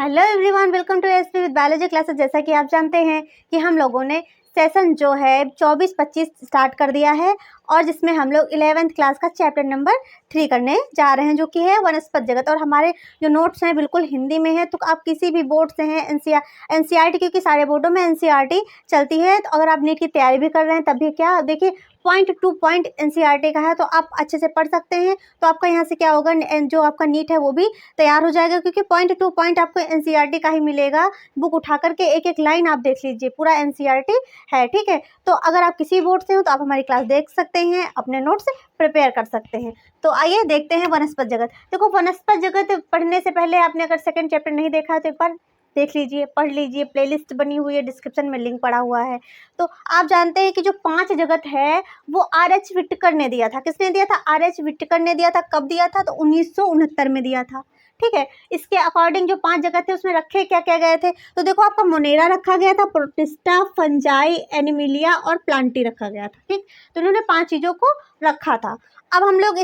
Hello everyone, welcome to SP with biology classes. जैसा कि आप जानते हैं कि हम लोगों ने सेशन जो है 24-25 स्टार्ट कर दिया है और जिसमें हम लोग 11th क्लास का चैप्टर नंबर 3 करने जा रहे हैं, जो कि है वनस्पति जगत। और हमारे जो नोट्स हैं बिल्कुल हिंदी में है, तो आप किसी भी बोर्ड से हैं एनसीईआरटी, क्योंकि सारे बोर्डों में एनसीईआरटी चलती है। तो अगर आप नीट की तैयारी भी कर रहे हैं तब भी क्या देखिए, पॉइंट टू पॉइंट एनसीईआरटी का है, तो आप अच्छे से पढ़ सकते हैं। तो आपका यहाँ से क्या होगा, जो आपका नीट है वो भी तैयार हो जाएगा, क्योंकि पॉइंट टू पॉइंट आपको एनसीईआरटी का ही मिलेगा। बुक उठा करके एक एक लाइन आप देख लीजिए, पूरा एनसीईआरटी है, ठीक है। तो अगर आप किसी बोर्ड से हो तो आप हमारी क्लास देख सकते हैं, अपने नोट्स प्रिपेयर कर सकते हैं। तो आइए देखते हैं वनस्पति जगत। देखो, वनस्पति जगत पढ़ने से पहले आपने अगर सेकंड चैप्टर नहीं देखा है तो एक बार देख लीजिए, पढ़ लीजिए। प्लेलिस्ट बनी हुई है, डिस्क्रिप्शन में लिंक पड़ा हुआ है। तो आप जानते हैं कि जो 5 जगत है वो आर.एच. विटकर ने दिया था। किसने दिया था? आर.एच. विटकर ने दिया था। कब दिया था? तो 1969 में दिया था, ठीक है। इसके अकॉर्डिंग जो 5 जगत थे उसमें रखे क्या क्या गए थे, तो देखो आपका मोनेरा रखा गया था, प्रोटिस्टा, फंजाई, एनिमिलिया और प्लांटी रखा गया था, ठीक। तो उन्होंने 5 चीज़ों को रखा था। अब हम लोग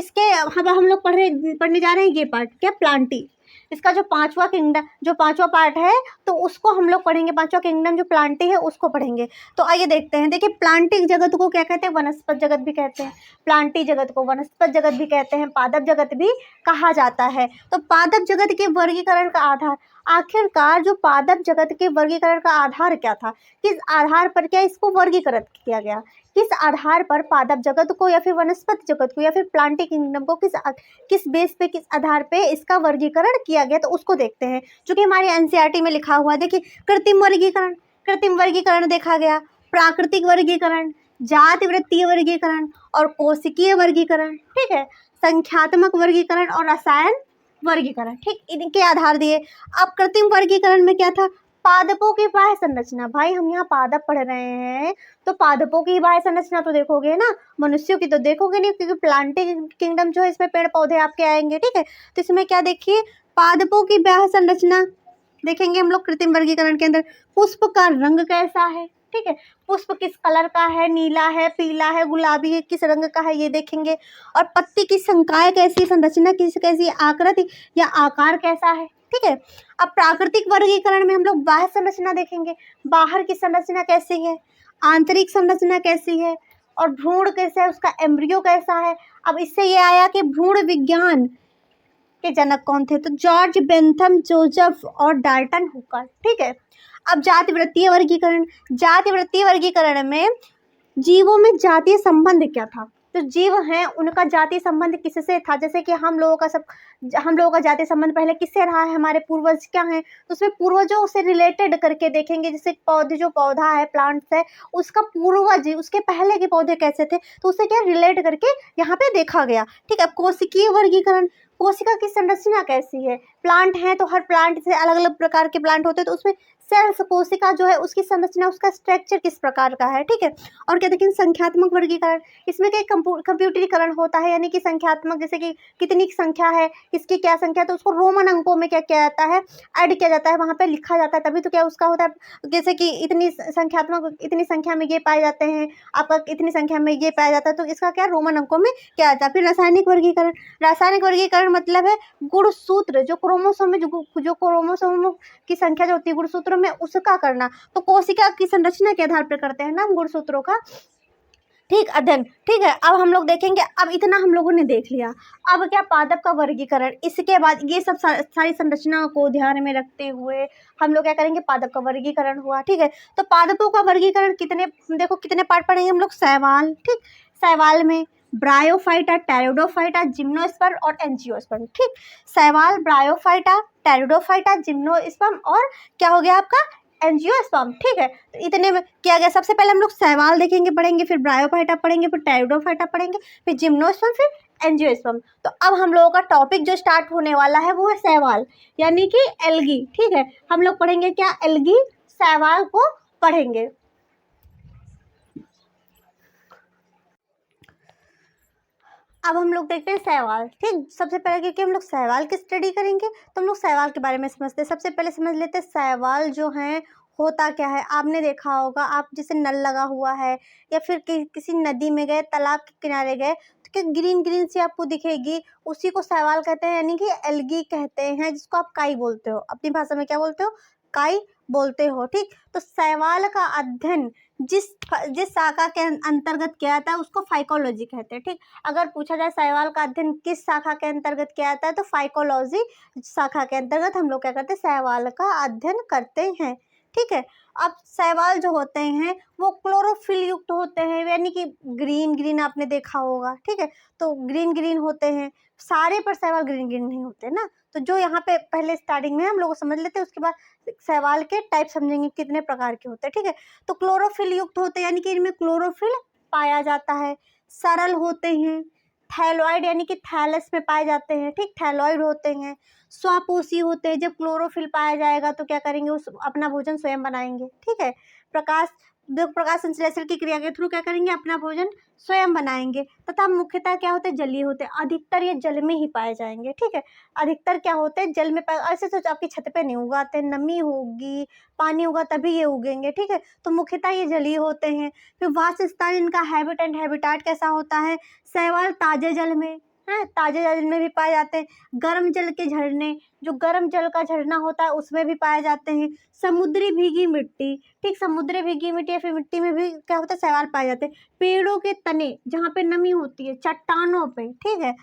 हम लोग पढ़ने जा रहे हैं ये पार्ट, क्या? प्लांटी। इसका जो 5वां पार्ट है तो उसको हम लोग पढ़ेंगे। 5वां किंगडम जो प्लांटी है उसको पढ़ेंगे। तो आइए देखते हैं। देखिए, प्लांटी जगत को क्या कहते हैं? वनस्पति जगत भी कहते हैं। प्लांटी जगत को वनस्पति जगत भी कहते हैं, पादप जगत भी कहा जाता है। तो पादप जगत के वर्गीकरण का आधार, आखिरकार जो पादप जगत के वर्गीकरण का आधार क्या था, किस आधार पर क्या इसको वर्गीकृत किया गया, किस आधार पर पादप जगत को या फिर वनस्पति जगत को या फिर प्लांटी किंगडम को किस बेस पे, किस आधार पे इसका वर्गीकरण किया गया, तो उसको देखते हैं, जो कि हमारी एनसीईआरटी में लिखा हुआ है। देखिए, कृत्रिम वर्गीकरण देखा गया, प्राकृतिक वर्गीकरण, जाति वृत्तीय वर्गीकरण और कोशिकीय वर्गीकरण, ठीक है, संख्यात्मक वर्गीकरण और रसायन वर्गीकरण, ठीक। इनके आधार दिए। अब कृत्रिम वर्गीकरण में क्या था? पादपों की बाह्य संरचना। भाई हम यहाँ पादप पढ़ रहे हैं तो पादपों की बाह्य संरचना तो देखोगे ना, मनुष्यों की तो देखोगे नहीं, क्योंकि प्लांटिंग किंगडम जो है इसमें पेड़ पौधे आपके आएंगे, ठीक है। तो इसमें क्या देखिए, पादपों की बाह्य संरचना देखेंगे हम लोग कृत्रिम वर्गीकरण के अंदर। पुष्प का रंग कैसा है, ठीक है, पुष्प किस कलर का है, नीला है, पीला है, गुलाबी है, किस रंग का है, ये देखेंगे। और पत्ती की संकाय कैसी, संरचना कैसी, आकृति या आकार कैसा है, ठीक है। अब प्राकृतिक वर्गीकरण में हम लोग बाह्य संरचना देखेंगे, बाहर की संरचना कैसी है, आंतरिक संरचना कैसी है, और भ्रूण कैसा है, उसका एम्ब्रियो कैसा है। अब इससे ये आया कि भ्रूण विज्ञान के जनक कौन थे, तो जॉर्ज बेंथम, जोसेफ और डाल्टन हुकर, ठीक है। अब जाति वृत्तीय वर्गीकरण में जीवों में जातीय संबंध क्या था, तो जीव हैं उनका जातीय संबंध किससे था, जैसे कि हम लोगों का जातीय संबंध पहले किससे रहा है, हमारे पूर्वज क्या हैं, तो उसमें पूर्वजों से रिलेटेड करके देखेंगे। जैसे पौधा है, प्लांट्स है, उसका पूर्वज, उसके पहले के पौधे कैसे थे, तो उससे क्या रिलेट करके यहाँ पे देखा गया, ठीक है। कोशिकीय वर्गीकरण, कोशिका की संरचना कैसी है, प्लांट है तो हर प्लांट से अलग अलग प्रकार के प्लांट होते हैं, तो उसमें सेल्स, कोशिका जो है उसकी संरचना, उसका स्ट्रक्चर किस प्रकार का है, ठीक है। और क्या देखें, संख्यात्मक वर्गीकरण, इसमें क्या कंप्यूटरीकरण होता है, यानी कि संख्यात्मक, जैसे कि कितनी संख्या है, किसकी क्या संख्या, तो उसको रोमन अंकों में क्या किया जाता है, ऐड किया जाता है, वहाँ पे लिखा जाता है, तभी तो क्या उसका होता है, जैसे कि इतनी संख्या में ये पाए जाते हैं, आपका इतनी संख्या में ये पाया जाता है, तो इसका क्या रोमन अंकों में क्या आता है। फिर रासायनिक वर्गीकरण मतलब है गुणसूत्र, जो क्रोमोसोम की संख्या जो होती है गुणसूत्रों में, उसका करना। तो कोशिका की संरचना के आधार पर करते हैं ना हम गुणसूत्रों का, ठीक, अध्ययन, ठीक है। अब हम लोग देखेंगे, अब इतना हम लोगों ने देख लिया। अब क्या, पादप का वर्गीकरण। इसके बाद ये सब सारी संरचनाओं को ध्यान में रखते हुए हम लोग क्या करेंगे, पादप का वर्गीकरण हुआ, ठीक है। तो पादपों का वर्गीकरण कितने पार्ट पढ़ेंगे हम लोग, शैवाल, ठीक। शैवाल में ब्रायोफाइटा, टेरिडोफाइटा, जिम्नोस्पर्म और एंजियोस्पर्म, ठीक। शैवाल, ब्रायोफाइटा, टेरिडोफाइटा, जिम्नोस्पर्म और क्या हो गया आपका, एंजियोस्पर्म, ठीक है। तो इतने में किया गया। सबसे पहले हम लोग शैवाल देखेंगे, पढ़ेंगे, फिर ब्रायोफाइटा पढ़ेंगे, फिर टेरिडोफाइटा पढ़ेंगे, फिर जिम्नोस्पर्म, फिर एंजियोस्पर्म। तो अब हम लोगों का टॉपिक जो स्टार्ट होने वाला है वो है शैवाल, यानी कि एल्गी, ठीक है। हम लोग पढ़ेंगे क्या, एल्गी, शैवाल को पढ़ेंगे। अब हम लोग देखते हैं शैवाल, ठीक। सबसे पहले क्योंकि हम लोग शैवाल की स्टडी करेंगे तो हम लोग शैवाल के बारे में समझते हैं। सबसे पहले समझ लेते हैं शैवाल जो है होता क्या है। आपने देखा होगा, आप जैसे नल लगा हुआ है या फिर किसी नदी में गए, तालाब के किनारे गए, कि ग्रीन ग्रीन सी आपको दिखेगी, उसी को शैवाल कहते हैं, यानी कि एल्गी कहते हैं, जिसको आप काई बोलते हो, अपनी भाषा में क्या बोलते हो, काई बोलते हो। ठीक, तो शैवाल का अध्ययन जिस जिस शाखा के अंतर्गत किया जाता है उसको फाइकोलॉजी कहते हैं। ठीक, अगर पूछा जाए शैवाल का अध्ययन किस शाखा के अंतर्गत किया जाता है, तो फाइकोलॉजी शाखा के अंतर्गत हम लोग क्या करते हैं, शैवाल का अध्ययन करते हैं। ठीक है, अब शैवाल जो होते हैं वो क्लोरोफिल युक्त होते हैं, यानी कि ग्रीन ग्रीन आपने देखा होगा। ठीक है, तो ग्रीन ग्रीन होते हैं, सारे पर शैवाल ग्रीन ग्रीन नहीं होते ना, तो जो यहाँ पे पहले स्टार्टिंग में हम लोग समझ लेते हैं, उसके बाद शैवाल के टाइप समझेंगे कितने प्रकार के होते हैं। ठीक है, तो क्लोरोफिल युक्त होते हैं, यानी कि इनमें क्लोरोफिल पाया जाता है। सरल होते हैं, थैलॉइड यानी कि थैलस में पाए जाते हैं। ठीक, थैलॉइड होते हैं, स्वापोषी होते हैं, जब क्लोरोफिल पाया जाएगा तो क्या करेंगे, उस अपना भोजन स्वयं बनाएंगे। ठीक है, प्रकाश संश्लेषण की क्रिया के थ्रू क्या करेंगे, अपना भोजन स्वयं बनाएंगे। तथा मुख्यतः क्या होते हैं, जलीय होते हैं, अधिकतर ये जल में ही पाए जाएंगे। ठीक है, अधिकतर क्या होते हैं, जल में पाए, ऐसे तो आपकी छत पे नहीं उगाते, नमी होगी, पानी होगा तभी ये उगेंगे। ठीक है, तो मुख्यतः ये जलीय होते हैं। फिर वास स्थान, इनका हैबिट एंड हैबिटाट कैसा होता है, शैवाल ताजे जल में है, ताजे जल में भी पाए जाते हैं। गर्म जल के झरने, जो गर्म जल का झरना होता है उसमें भी पाए जाते हैं। समुद्री भीगी मिट्टी, ठीक, समुद्री भीगी मिट्टी या फिर मिट्टी में भी क्या होता है, शैवाल पाए जाते हैं। पेड़ों के तने जहाँ पे नमी होती है, चट्टानों पे, ठीक है,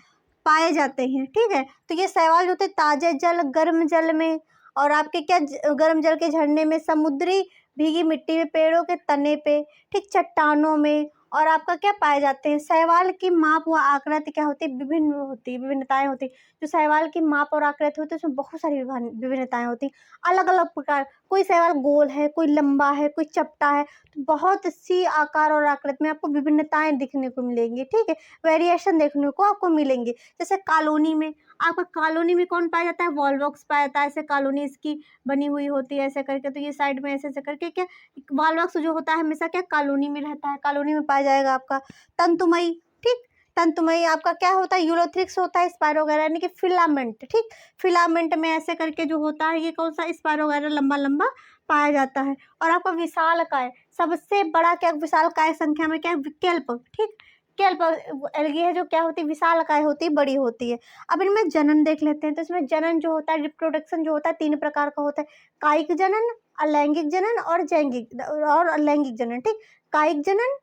पाए जाते हैं। ठीक है, तो ये शैवाल जो होते हैं ताजे जल, गर्म जल में, और आपके क्या गर्म जल के झरने में, समुद्री भीगी मिट्टी में, पेड़ों के तने पे, ठीक, चट्टानों में, और आपका क्या पाए जाते हैं। शैवाल की माप व आकृति क्या होती है, विभिन्न होती है, विभिन्नताएं होती है। जो शैवाल की माप और आकृति होती है उसमें बहुत सारी विभिन्नताएं होती हैं, अलग अलग प्रकार। कोई शैवाल गोल है, कोई लंबा है, कोई चपटा है, तो बहुत सी आकार और आकृति में आपको विभिन्नताएं दिखने को मिलेंगी। ठीक है, वेरिएशन देखने को आपको मिलेंगे। जैसे कॉलोनी में, आपका कॉलोनी में कौन पाया जाता है, वॉलवॉक्स पाया जाता है, ऐसे कॉलोनी इसकी बनी हुई होती है ऐसे करके, तो ये साइड में ऐसे ऐसे करके क्या, वॉलवॉक्स जो होता है हमेशा क्या कॉलोनी में रहता है, कॉलोनी में पाया जाएगा आपका। तंतुमयी, ठीक, तंतुमयी आपका क्या होता है, यूलोथ्रिक्स होता है, स्पायरोगैरा यानी कि फिलामेंट। ठीक, फिलामेंट में ऐसे करके जो होता है, ये कौन सा, स्पायरोगैरा लंबा लंबा पाया जाता है। और आपका विशालकाय, सबसे बड़ा क्या विशालकाय संख्या में क्या है, केल्प। ठीक, केल्प एल्गी है जो क्या होती है, विशालकाय होती है, बड़ी होती है। अब इनमें जनन देख लेते हैं, तो इसमें जनन जो होता है, रिप्रोडक्शन जो होता है, 3 प्रकार का होता है, कायिक जनन, अलैंगिक जनन और जैंगिक और अलैंगिक जनन। ठीक, कायिक जनन,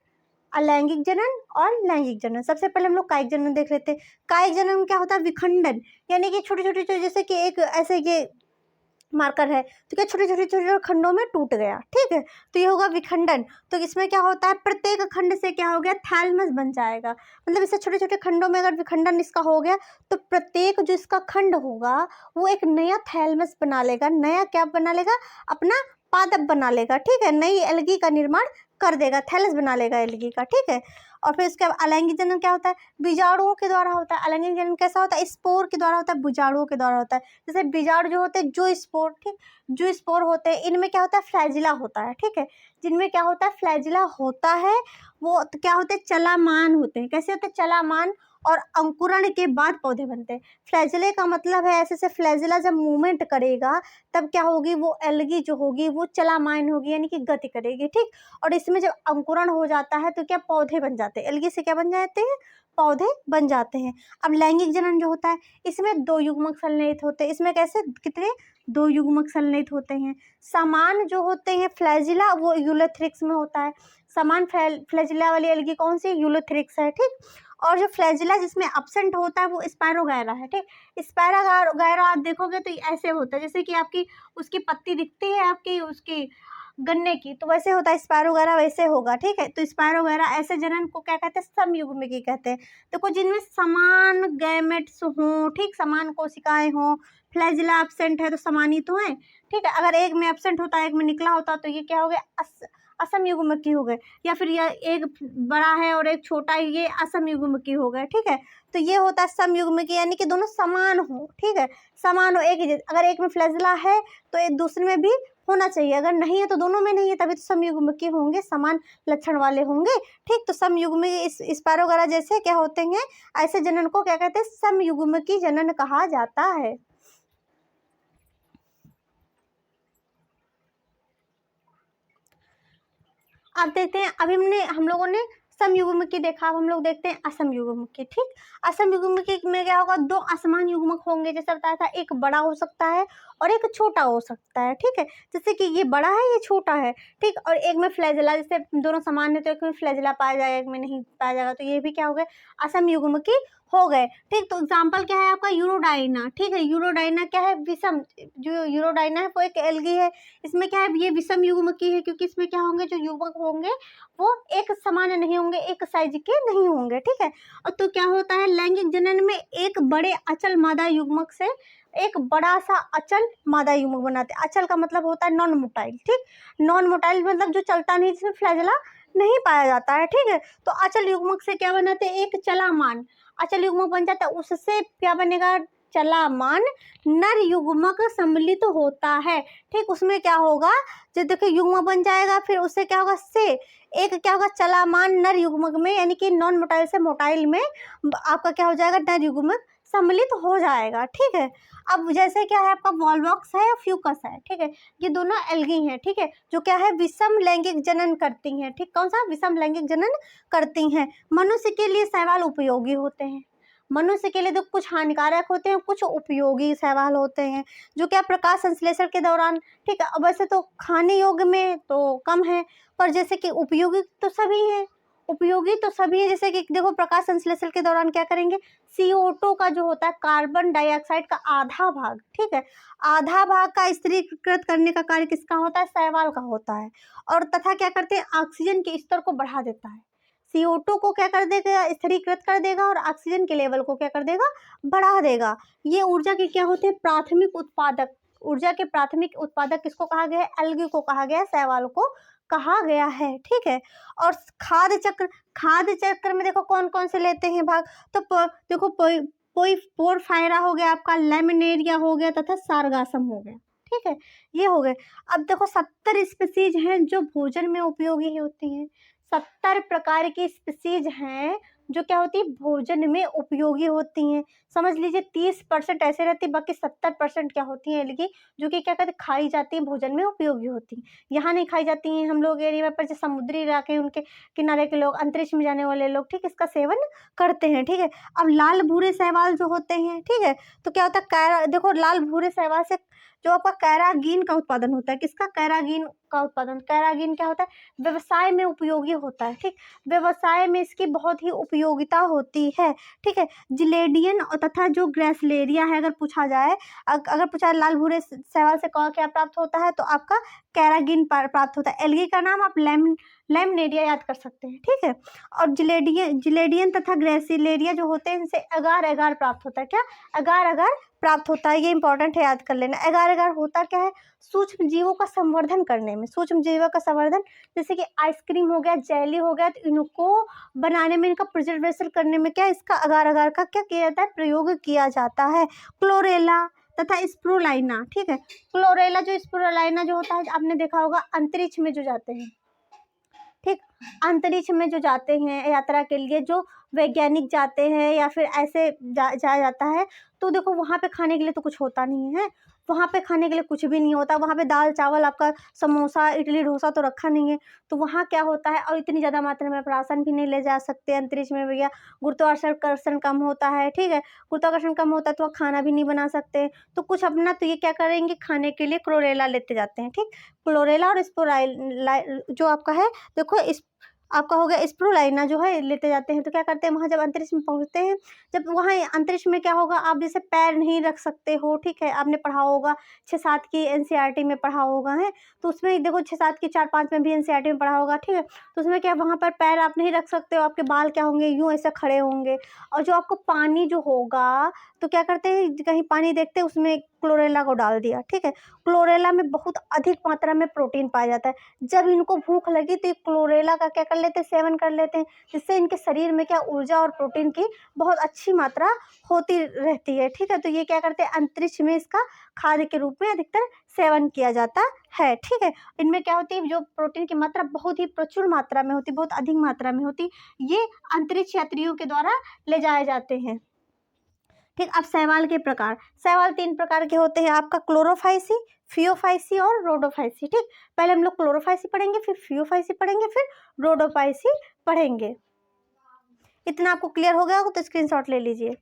अलैंगिक जनन और लैंगिक जनन। सबसे पहले हम लोग कायिक जनन देख लेते हैं। कायिक जनन में क्या होता है, विखंडन, यानी कि छोटे छोटे, जैसे कि एक ऐसे ये मार्कर है तो क्या छोटे छोटे छोटे खंडों में टूट गया। ठीक है, तो ये होगा विखंडन। तो इसमें क्या होता है, प्रत्येक खंड से क्या हो गया, थैलमस बन जाएगा। मतलब इससे छोटे छोटे खंडों में अगर विखंडन इसका हो गया तो प्रत्येक जो इसका खंड होगा वो एक नया थैलमस बना लेगा, नया क्या बना लेगा, अपना पादप बना लेगा। ठीक है, नई एल्गी का निर्माण कर देगा, थैलस बना लेगा एल्गी का। ठीक है, और फिर उसके बाद अलैंगिक जनन क्या होता है, बीजाणुओं के द्वारा होता है। अलैंगिक जनन कैसा होता है, स्पोर के द्वारा होता है, बीजाणुओं के द्वारा होता है। जैसे बीजाणु जो होते हैं, जो स्पोर, ठीक, जो स्पोर होते हैं, इनमें क्या होता है, फ्लैजिला होता है। ठीक है, जिनमें क्या होता है, फ्लैजिला होता है, वो तो क्या होते हैं, चलामान होते हैं। कैसे होते हैं, चलामान, और अंकुरण के बाद पौधे बनते हैं। फ्लैजिले का मतलब है ऐसे से फ्लैजिला जब मूवमेंट करेगा तब क्या होगी, वो एल्गी जो होगी वो चलामान होगी, यानी कि गति करेगी। ठीक, और इसमें जब अंकुरण हो जाता है तो क्या पौधे बन जाते हैं, एल्गी से क्या बन जाते हैं, पौधे बन जाते हैं। अब लैंगिक जनन जो होता है, इसमें 2 युग्मक संलेलित होते हैं। इसमें कैसे, कितने, 2 युग्मक संलेलित होते हैं। समान जो होते हैं फ्लैजिला वो यूलोथ्रिक्स में होता है। समान फ्लैजिला वाली एल्गी कौन सी, यूलोथ्रिक्स है। ठीक, और जो फ्लैजिला जिसमें एब्सेंट होता है वो स्पायरोगैरा है। ठीक, स्पायरोगैरा आप देखोगे तो ऐसे होता है, जैसे कि आपकी उसकी पत्ती दिखती है आपकी उसकी गन्ने की, तो वैसे होता है स्पायरोगैरा, वैसे होगा। ठीक है, तो स्पायरोगैरा ऐसे जनन को क्या कहते हैं, समयुग्मिकी कहते हैं। देखो जिनमें समान गैमेट्स हों, ठीक, समान कोशिकाएं हों, फ्लैजिला एब्सेंट है तो समान ही तो है। ठीक है, अगर एक में एब्सेंट होता है एक में निकला होता तो ये क्या हो गया, असमयुग्मकी हो गए। या फिर यह एक बड़ा है और एक छोटा है, ये असमयुग्मकी हो गए। ठीक है, तो ये होता है समयुग्मकी, यानी कि दोनों समान हो। ठीक है, समान हो, एक ही अगर एक में फ्लैजिला है तो एक दूसरे में भी होना चाहिए, अगर नहीं है तो दोनों में नहीं है, तभी तो समयुग्मकी होंगे, समान लक्षण वाले होंगे। ठीक, तो समयुग्मकी इस स्पायरोगैरा जैसे क्या होते हैं, ऐसे जनन को क्या कहते हैं, समयुग्मकी जनन कहा जाता है। अब देखते हैं, अभी हम लोगों ने समयुग्मकी देखा, अब हम लोग देखते हैं असमयुग्मकी। ठीक, असमयुग्मकी में क्या होगा, दो असमान युग्मक होंगे, जैसे बताया था, एक बड़ा हो सकता है और एक छोटा हो सकता है। ठीक है, जैसे कि ये बड़ा है, ये छोटा है। ठीक, और एक में फ्लैजेला, जैसे दोनों समान है तो एक में फ्लैजेला पाया जाएगा, एक में नहीं पाया जाएगा, तो ये भी क्या हो गए, असमयुग्मकी हो गए। ठीक, तो एग्जाम्पल क्या है आपका, यूरोडाइना। ठीक है, यूरोडाइना क्या है, विषम, जो यूरोडाइना है वो एक एल्गी है। इसमें क्या है, ये विषम युग्मकी है, क्योंकि इसमें क्या होंगे, जो युग्मक होंगे वो एक समान नहीं होंगे, एक साइज के नहीं होंगे। ठीक है, और तो क्या होता है, लैंगिक जनन में एक बड़े अचल मादा युग्मक से एक बड़ा सा अचल मादा युग्मक बनाते हैं। अचल का मतलब होता है नॉन मोटाइल। ठीक, नॉन मोटाइल मतलब जो चलता नहीं, जिसमें फ्लैजेला नहीं पाया जाता है। ठीक है, तो अचल युग्मक से क्या बनाते हैं, एक चलामान अचल युग्मक बन जाता है। उससे क्या बनेगा, चलामान नर युग्मक सम्मिलित होता है। ठीक, उसमें क्या होगा, जो देखो युग्मक बन जाएगा, फिर उससे क्या होगा, से एक क्या होगा, चलामान नर युग्मक में, यानी कि नॉन मोटाइल से मोटाइल में आपका क्या हो जाएगा, नर युग्मक सम्मिलित हो जाएगा। ठीक है, अब जैसे क्या है आपका, वॉल्वॉक्स है, फ्यूकस है। ठीक है, ये दोनों एल्गी हैं। ठीक है, जो क्या है, विषम लैंगिक जनन करती हैं। ठीक, कौन सा, विषम लैंगिक जनन करती हैं। मनुष्य के लिए शैवाल उपयोगी होते हैं। मनुष्य के लिए तो कुछ हानिकारक होते हैं, कुछ उपयोगी शैवाल होते हैं, जो क्या प्रकाश संश्लेषण के दौरान, ठीक है, अब वैसे तो खाने योग्य में तो कम है, पर जैसे कि उपयोगी तो सभी हैं, उपयोगी तो सभी हैं। जैसे कि देखो, प्रकाश संश्लेषण के दौरान क्या करेंगे, CO2 का जो होता है, कार्बन डाइऑक्साइड का आधा भाग, ठीक है, आधा भाग का स्थिरीकृत करने का कार्य किसका होता है, शैवाल का होता है। और तथा क्या करते हैं, ऑक्सीजन के स्तर को बढ़ा देता है। CO2 को क्या कर देगा, स्थिरीकृत कर देगा, और ऑक्सीजन के लेवल को क्या कर देगा, बढ़ा देगा। ये ऊर्जा के क्या होते हैं, प्राथमिक उत्पादक। ऊर्जा के प्राथमिक उत्पादक किसको कहा गया है, एल्गी को कहा गया है, शैवाल को कहा गया है। ठीक है, और खाद्य चक्र में देखो कौन कौन से लेते हैं भाग, तो देखो पोरफायरा हो गया आपका, लेमिनेरिया हो गया, तथा सारगासम हो गया। ठीक है, ये हो गए। अब देखो 70 स्पीसीज हैं जो भोजन में उपयोगी होती हैं। 70 प्रकार की स्पीसीज हैं जो क्या होती है, भोजन में उपयोगी होती हैं। समझ लीजिए 30% ऐसे रहती है, बाकी 70% क्या होती हैं, एल्गी, जो कि क्या कहते हैं, खाई जाती है, भोजन में उपयोगी होती हैं। यहाँ नहीं खाई जाती हैं, हम लोग एरिया पर जो समुद्री इलाके, उनके किनारे के लोग, अंतरिक्ष में जाने वाले लोग, ठीक, इसका सेवन करते हैं। ठीक है, अब लाल भूरे शैवाल जो होते हैं, ठीक है, तो क्या होता है, कैरा, देखो लाल भूरे शैवाल से जो आपका कैरागीन का उत्पादन होता है, किसका, कैरागीन का उत्पादन। कैरागीन क्या होता है, व्यवसाय में उपयोगी होता है। ठीक, व्यवसाय में इसकी बहुत ही उपयोगिता होती है। ठीक है, जिलेडियन और तथा जो ग्रेसलेरिया है, अगर पूछा जाए, अगर पूछा जाए लाल भूरे शैवाल से क्या प्राप्त होता है, तो आपका कैरागीन प्राप्त होता है। एल्गी का नाम आप लेमनेरिया याद कर सकते हैं। ठीक है, और जिलेडियन तथा ग्रेसिलेरिया जो होते हैं, इनसे अगार अगार प्राप्त होता है। क्या, अगार अगार प्राप्त होता है, ये इंपॉर्टेंट है, याद कर लेना। अगार अगार होता क्या है, सूक्ष्म जीवों का संवर्धन करने में, सूक्ष्म जीवों का संवर्धन, जैसे कि आइसक्रीम हो गया, जेली हो गया, तो इनको बनाने में, इनका प्रिजर्वेशन करने में क्या, इसका अगार अगार का क्या किया जाता है, प्रयोग किया जाता है। क्लोरेला तथा स्प्रोलाइना। ठीक है, क्लोरेला जो स्प्रोलाइना जो होता है, आपने देखा होगा अंतरिक्ष में जो जाते हैं। ठीक, अंतरिक्ष में जो जाते हैं यात्रा के लिए, जो वैज्ञानिक जाते हैं या फिर ऐसे जाया जाता है, तो देखो वहाँ पे खाने के लिए तो कुछ होता नहीं है, वहाँ पे खाने के लिए कुछ भी नहीं होता, वहाँ पे दाल चावल, आपका समोसा इडली डोसा तो रखा नहीं है, तो वहाँ क्या होता है, और इतनी ज़्यादा मात्रा में राशन भी नहीं ले जा सकते अंतरिक्ष में भैया, गुरुत्वाकर्षण कम होता है। ठीक है, गुरुत्वाकर्षण कम होता है तो खाना भी नहीं बना सकते, तो कुछ अपना, तो ये क्या करेंगे, खाने के लिए क्लोरेला लेते जाते हैं। ठीक, क्लोरेला और स्पोराइल जो आपका है, देखो इस आपका हो गया स्प्रोलाइना जो है, लेते जाते हैं, तो क्या करते हैं, वहाँ जब अंतरिक्ष में पहुँचते हैं, जब वहाँ अंतरिक्ष में क्या होगा, आप जैसे पैर नहीं रख सकते हो। ठीक है, आपने पढ़ा होगा 6-7 की NCERT में पढ़ा होगा है, तो उसमें देखो 6-7 की 4-5 में भी NCERT में पढ़ा होगा। ठीक है, तो उसमें क्या, वहाँ पर पैर आप नहीं रख सकते हो, आपके बाल क्या होंगे, यूँ ऐसे खड़े होंगे, और जो आपको पानी जो होगा, तो क्या करते हैं, कहीं पानी देखते हैं, उसमें क्लोरेला को डाल दिया। ठीक है, क्लोरेला में बहुत अधिक मात्रा में प्रोटीन पाया जाता है, जब इनको भूख लगी तो ये क्लोरेला का क्या कर लेते हैं, सेवन कर लेते हैं, जिससे इनके शरीर में क्या, ऊर्जा और प्रोटीन की बहुत अच्छी मात्रा होती रहती है। ठीक है, तो ये क्या करते हैं, अंतरिक्ष में इसका खाद्य के रूप में अधिकतर सेवन किया जाता है। ठीक है, इनमें क्या होती है, जो प्रोटीन की मात्रा बहुत ही प्रचुर मात्रा में होती, बहुत अधिक मात्रा में होती, ये अंतरिक्ष यात्रियों के द्वारा ले जाए जाते हैं। ठीक। अब शैवाल के प्रकार, शैवाल 3 प्रकार के होते हैं आपका, क्लोरोफाइसी, फियोफाइसी और रोडोफाइसी। ठीक, पहले हम लोग क्लोरोफाइसी पढ़ेंगे, फिर फियोफाइसी पढ़ेंगे, फिर रोडोफाइसी पढ़ेंगे। इतना आपको क्लियर हो गया होगा तो स्क्रीनशॉट ले लीजिए।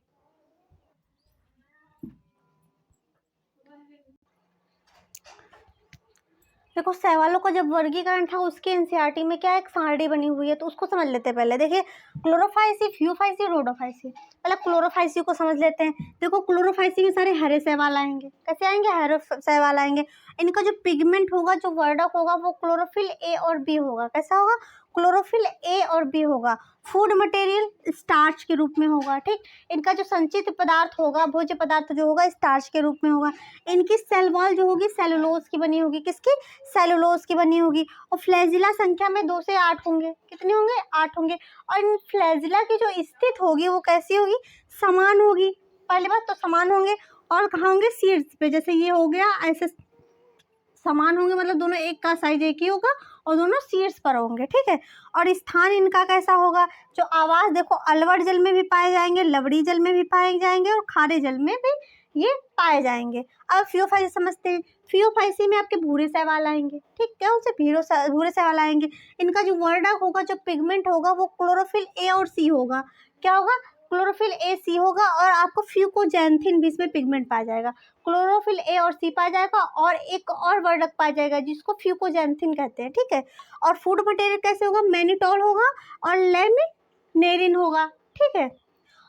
देखो शैवालों का जब वर्गीकरण था उसके एनसीईआरटी में क्या एक सारणी बनी हुई है, तो उसको समझ लेते हैं पहले। देखिए क्लोरोफाइसी, फियोफाइसी, रोडोफाइसी। पहले क्लोरोफाइसी को समझ लेते हैं। देखो क्लोरोफाइसी में सारे हरे शैवाल आएंगे। कैसे आएंगे? हरे शैवाल आएंगे। इनका जो पिगमेंट होगा, जो वर्णक होगा, वो क्लोरोफिल ए और बी होगा। कैसा होगा? क्लोरोफिल ए और बी होगा। फूड मटेरियल स्टार्च के रूप में होगा। ठीक, इनका जो संचित पदार्थ होगा, भोज्य पदार्थ जो होगा, स्टार्च के रूप में होगा। इनकी सेल वॉल जो होगी सेलुलोज की बनी होगी। किसकी? सेलुलोज की बनी होगी। और फ्लैजिला संख्या में 2 से 8 होंगे। कितने होंगे? 8 होंगे। और इन फ्लैजिला की जो स्थित होगी वो कैसी होगी? समान होगी। पहली बात तो समान होंगे। और कहाँ होंगे? शीर्ष पे। जैसे ये हो गया, ऐसे समान होंगे, मतलब दोनों एक का साइज एक ही होगा और दोनों शीर्ष पर होंगे। ठीक है। और स्थान इनका कैसा होगा? जो आवास, देखो अलवड़ जल में भी पाए जाएंगे, लवड़ी जल में भी पाए जाएंगे और खारे जल में भी ये पाए जाएंगे। अब फियोफाइसी समझते हैं। फियोफाइसी में आपके भूरे शैवाल आएंगे। ठीक, क्या उनसे भूरे शैवाल आएंगे। इनका जो वर्णक होगा, जो पिगमेंट होगा, वो क्लोरोफिल ए और सी होगा। क्या होगा? क्लोरोफिल ए सी होगा। और आपको फ्यूकोजैंथिन भी इसमें पिगमेंट पाया जाएगा। क्लोरोफिल ए और सी पाया जाएगा और एक और वर्णक पाया जाएगा जिसको फ्यूकोजैंथिन कहते हैं। ठीक है। और फूड मटेरियल कैसे होगा? मैनिटोल होगा और लेमिनेरिन होगा। ठीक है।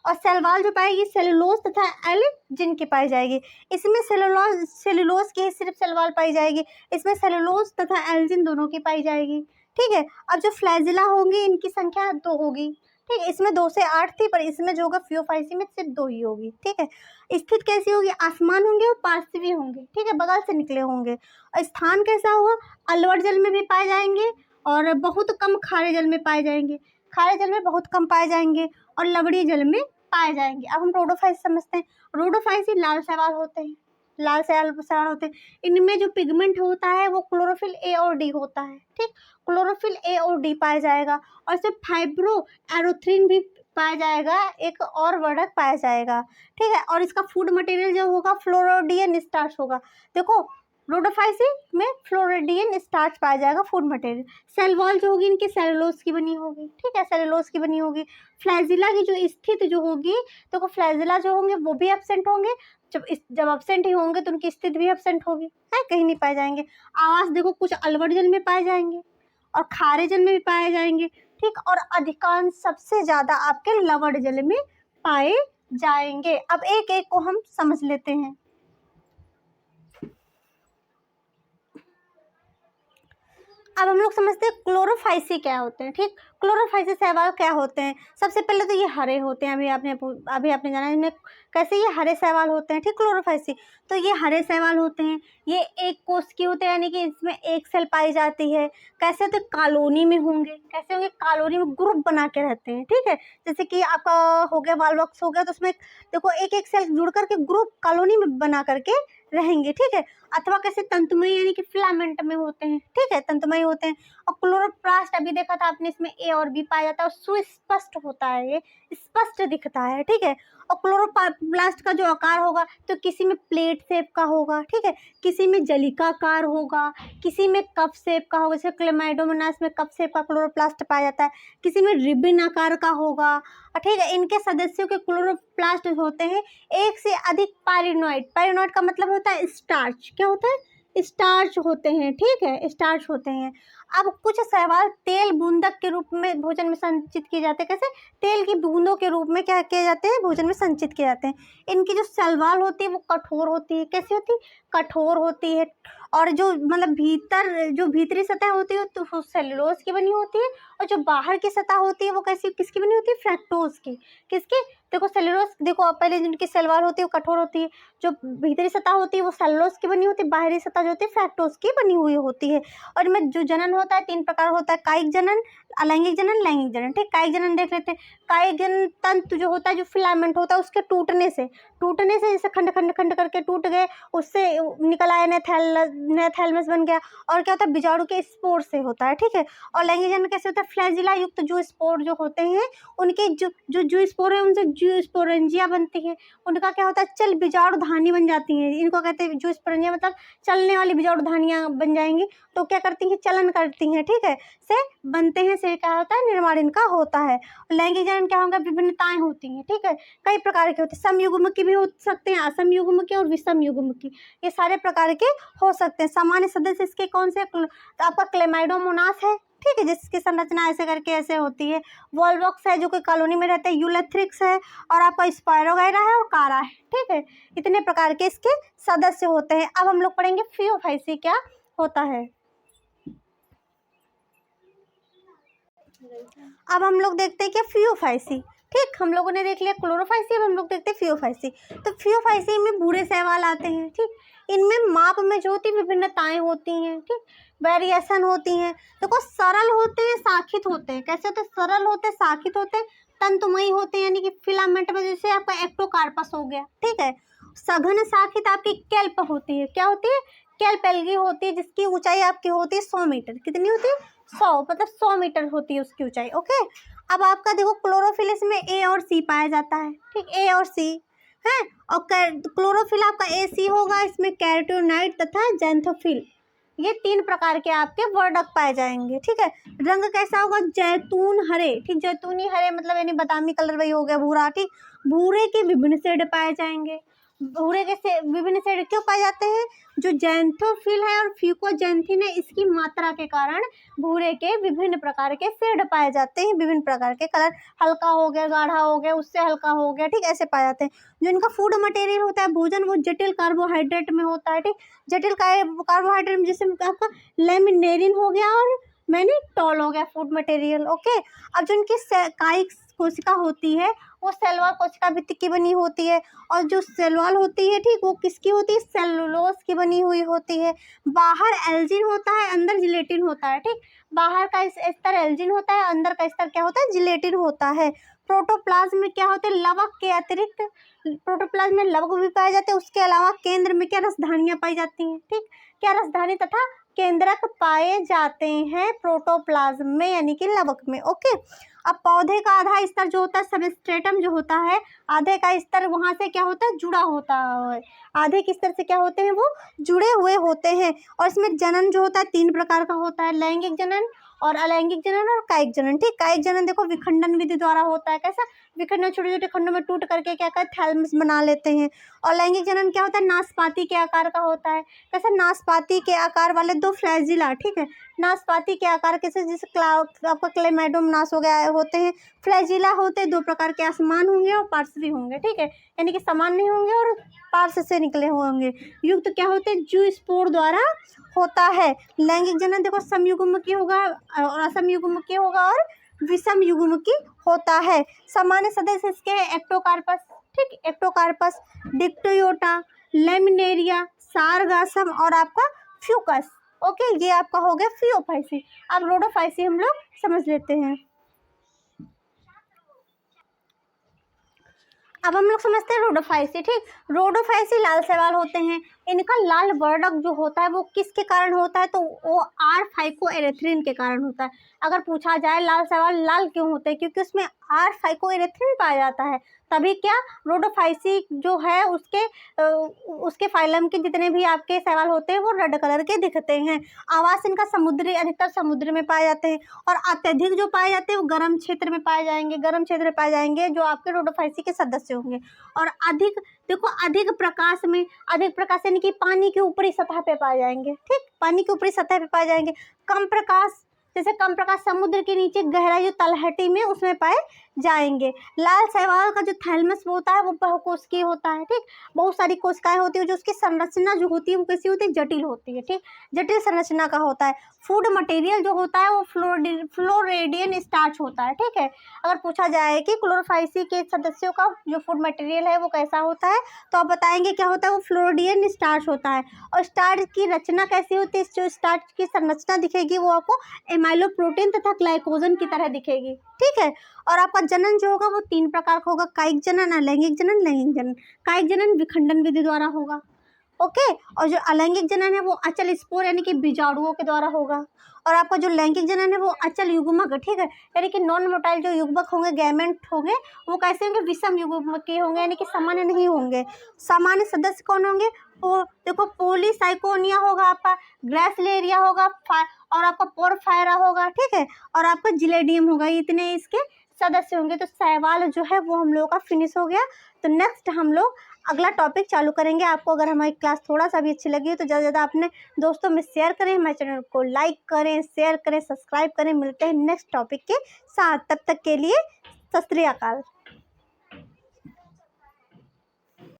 और सेलवाल जो पाएगी सेलुलोज तथा एल्जिन की पाई जाएगी। इसमें सेलुलोज की सिर्फ सेलवाल पाई जाएगी। इसमें सेलुलोज तथा एल्जिन दोनों की पाई जाएगी। ठीक है। अब जो फ्लैजिला होंगी इनकी संख्या 2 होगी। ठीक है। इसमें 2 से 8 थी, पर इसमें जो होगा फियोफाइसी में सिर्फ 2 ही होगी। ठीक है। स्थित कैसी होगी? आसमान होंगे और पार्श्वी होंगे। ठीक है, बगल से निकले होंगे। और स्थान कैसा होगा? अलवड़ जल में भी पाए जाएंगे और बहुत कम खारे जल में पाए जाएंगे। खारे जल में बहुत कम पाए जाएंगे और लवड़ी जल में पाए जाएंगे। अब हम रोडोफाइसी समझते हैं। रोडोफाइसी लाल शैवाल होते हैं। लाल शैवाल होते हैं। इनमें जो पिगमेंट होता है वो क्लोरोफिल ए और डी होता है। ठीक, क्लोरोफिल ए और डी पाया जाएगा। और इसमें फाइब्रो एरोथ्रिन भी पाया जाएगा, एक और वर्णक पाया जाएगा। ठीक है। और इसका फूड मटेरियल जो होगा फ्लोरोडियन स्टार्च होगा। देखो रोडोफाइसी में फ्लोरोडियन स्टार्च पाया जाएगा फूड मटेरियल। सेल वॉल जो होगी इनकी सेलुलोज की बनी होगी। ठीक है, सेलुलोज की बनी होगी। फ्लैजिला की जो स्थित जो होगी, तो फ्लैजिला जो होंगे वो भी एब्सेंट होंगे। जब एब्सेंट ही होंगे तो उनकी स्थिति भी एब्सेंट होगी, है, कहीं नहीं पाए जाएंगे। आवास देखो कुछ अलवड़ जल में पाए जाएंगे और खारे जल में भी पाए जाएंगे। ठीक, और अधिकांश सबसे ज्यादा आपके लवड़ जल में पाए जाएंगे। अब एक एक को हम समझ लेते हैं। अब हम लोग समझते हैं क्लोरोफाइसी क्या होते हैं। ठीक, क्लोरोफाइसी शैवाल क्या होते हैं। सबसे पहले तो ये हरे होते हैं। अभी आपने जाना इनमें कैसे ये हरे शैवाल होते हैं। ठीक, क्लोरोफाइसी तो ये हरे शैवाल होते हैं। ये एक कोष की होते हैं, यानी कि इसमें एक सेल पाई जाती है। कैसे होते? कॉलोनी में होंगे। कैसे होंगे? कॉलोनी में ग्रुप बना के रहते हैं। ठीक है, जैसे कि आपका हो गया वॉल्वॉक्स हो गया, तो उसमें देखो एक एक सेल जुड़ करके ग्रुप कॉलोनी में बना करके रहेंगे। ठीक है। अथवा कैसे? तंतुमयी यानी कि फिलामेंट में होते हैं। ठीक है, तंतुमयी होते हैं। और क्लोरोप्लास्ट अभी देखा था आपने, इसमें ए और बी पाया जाता है और सुस्पष्ट होता है, ये स्पष्ट दिखता है। ठीक है। और क्लोरोप्लास्ट का जो आकार होगा तो किसी में प्लेट शेप का होगा। ठीक है, किसी में जलिकाकार होगा, किसी में कप शेप का होगा। जैसे क्लेमाइडोमोनास में कप शेप का क्लोरोप्लास्ट पाया जाता है, किसी में रिबन आकार का होगा। ठीक है, इनके सदस्यों के क्लोरोप्लास्ट होते हैं एक से अधिक पाइरिनॉइड। पाइरिनॉइड का मतलब होता है स्टार्च। क्या होता है? स्टार्च होते हैं। ठीक है, स्टार्च होते हैं। अब कुछ शैवाल तेल बूंदक के रूप में भोजन में संचित किए जाते हैं। कैसे? तेल की बूंदों के रूप में क्या किए जाते हैं? भोजन में संचित किए जाते हैं। इनकी जो शैवाल होती है वो कठोर होती है। कैसी होती है? कठोर होती है। और जो मतलब जो भीतरी सतह होती है तो वो सेलुलोज की बनी होती है। और जो बाहर की सतह होती है वो कैसी किसकी बनी होती है? फ्रैक्टोज की। किसकी? देखो सेलुलोज, देखो पहले जिनकी शैवाल होती है वो कठोर होती है। जो भीतरी सतह होती है वो सेलुलोज की बनी होती है। बाहरी सतह जो होती है फ्रैक्टोज की बनी हुई होती है। और इनमें जो जनन होता है 3 प्रकार होता है। कायिक जनन, अलैंगिक जनन, लैंगिक जनन। ठीक, कायिक जनन देख लेते हैं। कायिक जनन तंतु जो होता है, जो फिलामेंट होता है, उसके टूटने से जैसे खंड खंड खंड करके टूट गए, उससे निकल आया नेथैलमस बन गया। और क्या होता है? बीजाणु के स्पोर से होता है। ठीक है। और लैंगिक जनन कैसे होता है? फ्लैजिला युक्त जो स्पोर जो होते हैं उनके जो स्पोर है उनसे जूस्पोरेंजिया बनती हैं, उनका क्या होता है, चल बीजाणु धानी बन जाती हैं। इनको कहते हैं जूस्पोरेंजिया, मतलब चलने वाली बीजाणु धानियाँ बन जाएंगी। तो क्या करती हैं, चलन करती हैं, ठीक है, से बनते हैं, से क्या होता है, निर्माण इनका होता है। लैंगिक जनन क्या होगा, विभिन्नताएं होती हैं, ठीक है, कई प्रकार के होते हैं, समयुग्मकी भी हो सकते हैं, असमयुग्मकी और विषमयुग्मकी, ये सारे प्रकार के हो सकते हैं। सामान्य सदस्य इसके कौन से, तो आपका क्लेमाइडोमोनास है, ठीक है, जिसकी संरचना ऐसे करके ऐसे होती है। वॉलवॉक्स है जो कि कॉलोनी में रहते हैं। यूलेथ्रिक्स है, और आपका स्पायरोगाइरा है, और कारा है, ठीक है, इतने प्रकार के इसके सदस्य होते हैं। अब हम लोग पढ़ेंगे फियोफाइसी क्या होता है। अब हम लोग देखते हैं कि फियोफाइसी, ठीक, हम लोगों ने देख लिया क्लोरोफाइसी, अब हम लोग देखते हैं फियोफाइसी। तो फियोफाइसी में भूरे शैवाल आते हैं, ठीक, इनमें माप में जो होती विभिन्नताएं होती हैं, ठीक, वेरिएशन होती हैं। देखो सरल होते हैं, साखित होते हैं, कैसे होते हैं, सरल होते हैं, साखित होते हैं, तंतुमयी होते हैं, यानी कि फिलामेंट में, जैसे आपका एक्टोकार्पस हो गया, ठीक है। सघन साखित आपकी कैल्प होती है, क्या होती है, कैल्प एल्गी होती है, जिसकी ऊंचाई आपकी होती है 100 मीटर, कितनी होती है, 100, मतलब 100 मीटर होती है उसकी ऊंचाई, ओके। अब आपका देखो क्लोरोफिल इसमें ए और सी पाया जाता है, ठीक, ए और सी है, और क्लोरोफिल आपका ए सी होगा, इसमें कैरोटीनॉइड तथा जैंथोफिल, ये 3 प्रकार के आपके वर्णक पाए जाएंगे, ठीक है। रंग कैसा होगा, जैतून हरे, ठीक, जैतूनी हरे मतलब यानी बादामी कलर वही हो गया, भूरा, ठीक, भूरे के विभिन्न शेड पाए जाएंगे। भूरे के से विभिन्न शेड क्यों पाए जाते हैं, जो जैंथोफिल है और फ्यूकोजैंथिन है, इसकी मात्रा के कारण भूरे के विभिन्न प्रकार के शेड पाए जाते हैं, विभिन्न प्रकार के कलर, हल्का हो गया, गाढ़ा हो गया, उससे हल्का हो गया, ठीक, ऐसे पाए जाते हैं। जो इनका फूड मटेरियल होता है, भोजन, वो जटिल कार्बोहाइड्रेट में होता है, ठीक, जटिल कार्बोहाइड्रेट में, जैसे आपका लेमिनेरिन हो गया और मैनिटोल हो गया, फूड मटेरियल, ओके। अब जो इनकी कायिक कोशिका होती है, वो सेलुलर कोशिका भित्ति की बनी होती है, और जो सेलुलर होती है, ठीक, वो किसकी होती है, सेलुलोज की बनी हुई होती है। बाहर एल्जिन होता है, अंदर जिलेटिन होता है, ठीक, बाहर का इस स्तर एल्जिन होता है, अंदर का स्तर क्या होता है, जिलेटिन होता है। प्रोटोप्लाज्म में क्या होते हैं, लवक के अतिरिक्त प्रोटोप्लाज्म में लवक भी पाए जाते हैं, उसके अलावा केंद्र में क्या रसधानियाँ पाई जाती हैं, ठीक, क्या रसधानी तथा केंद्रक पाए जाते हैं प्रोटोप्लाज्म में, यानी कि लवक में, ओके। अब पौधे का आधा स्तर जो होता है, सबस्ट्रेटम जो होता है, आधे का स्तर वहाँ से क्या होता है, जुड़ा होता है, आधे के स्तर से क्या होते हैं, वो जुड़े हुए होते हैं। और इसमें जनन जो होता है 3 प्रकार का होता है, लैंगिक जनन और अलैंगिक जनन और कायिक जनन, ठीक, कायिक जनन देखो विखंडन विधि द्वारा होता है, कैसा, विखंडन, छोटे छोटे खंडों में टूट करके क्या करते हैं, थैलमस बना लेते हैं। और लैंगिक जनन क्या होता है, नाशपाती के आकार का होता है, कैसा, नाशपाती के आकार वाले 2 फ्लैजिला, ठीक है, नाशपाती के आकार के से, जैसे आपका क्लेमाइडोमोनास हो गया होते हैं, फ्लैजिला होते हैं 2 प्रकार के, असमान होंगे और पार्श्वी होंगे, ठीक है, यानी कि समान नहीं होंगे और पार्श्व से निकले होंगे। युक्त क्या होते हैं, जूस्पोर द्वारा होता है। लैंगिक जनन देखो समयुग्मकी होगा और असमयुग्मकी होगा और विषम युग्मकी होता है। सामान्य सदस्य इसके हैं एक्टोकार्पस, ठीक, एक्टोकार्पस, डिक्टोयोटा, लेमिनेरिया, सारगासम और आपका फ्यूकस, ओके, ये आपका हो गया फियोफाइसी। अब रोडोफाइसी हम लोग समझ लेते हैं। अब हम लोग समझते हैं रोडोफाइसी, ठीक, रोडोफाइसी लाल शैवाल होते हैं, इनका लाल वर्णक जो होता है वो किसके कारण होता है, तो वो आर फाइकोएरेथ्रिन के कारण होता है। अगर पूछा जाए लाल शैवाल लाल क्यों होते हैं, क्योंकि उसमें आर फाइकोएरेथ्रिन पाया जाता है, तभी क्या रोडोफाइसी जो है उसके फाइलम के जितने भी आपके शैवाल होते हैं वो रेड कलर के दिखते हैं। आवास इनका समुद्री, अधिकतर समुद्र में पाए जाते हैं, और अत्यधिक जो पाए जाते हैं वो गर्म क्षेत्र में पाए जाएंगे, गर्म क्षेत्र में पाए जाएंगे जो आपके रोडोफाइसी के सदस्य होंगे। और अधिक देखो, अधिक प्रकाश यानी कि पानी के ऊपरी सतह पे पाए जाएंगे, ठीक, पानी के ऊपरी सतह पे पाए जाएंगे। कम प्रकाश, जैसे कम प्रकाश समुद्र के नीचे गहराई जो तलहटी में उसमें पाए जाएंगे। लाल शैवाल का जो थैलमस होता है वो बहुकोशिकीय होता है, ठीक, बहुत सारी कोशिकाएं होती है, जो उसकी संरचना जो होती है वो कैसी होती है, जटिल होती है, ठीक, जटिल संरचना का होता है। फूड मटेरियल जो होता है वो फ्लोरेडियन स्टार्च होता है, ठीक है। अगर पूछा जाए कि क्लोरोफाइसी के सदस्यों का जो फूड मटेरियल है वो कैसा होता है, तो आप बताएंगे क्या होता है, वो फ्लोरेडियन स्टार्च होता है। और स्टार्च की रचना कैसी होती है, जो स्टार्च की संरचना दिखेगी वो आपको एमाइलोप्रोटीन तथा ग्लाइकोजन की तरह दिखेगी, ठीक है। और आपका जनन जो होगा वो 3 प्रकार का होगा, कायिक जनन, अलैंगिक जनन, लैंगिक जनन। कायिक जनन विखंडन विधि द्वारा होगा, ओके। और जो अलैंगिक जनन है वो अचल स्पोर यानी कि बीजाणुओं के द्वारा होगा। और आपका जो लैंगिक जनन है वो अचल युग्मक, ठीक है, यानी कि नॉन मोटाइल जो युग्मक होंगे, गैमेट होंगे, वो कैसे होंगे, विषम युग्मक के होंगे, यानी कि सामान्य नहीं होंगे। सामान्य सदस्य कौन होंगे, देखो पॉलीसाइकोनिया होगा, आपका ग्रासिलेरिया होगा, और आपका पोरफायरा होगा, ठीक है, और आपका जिलेडियम होगा। इतने इसके सदस्य होंगे। तो सवाल जो है वो हम लोगों का फिनिश हो गया। तो नेक्स्ट हम लोग अगला टॉपिक चालू करेंगे। आपको अगर हमारी क्लास थोड़ा सा भी अच्छी लगी हो तो ज़्यादा से ज़्यादा अपने दोस्तों में शेयर करें, हमारे चैनल को लाइक करें, शेयर करें, सब्सक्राइब करें। मिलते हैं नेक्स्ट टॉपिक के साथ, तब तक के लिए सत श्री अकाल।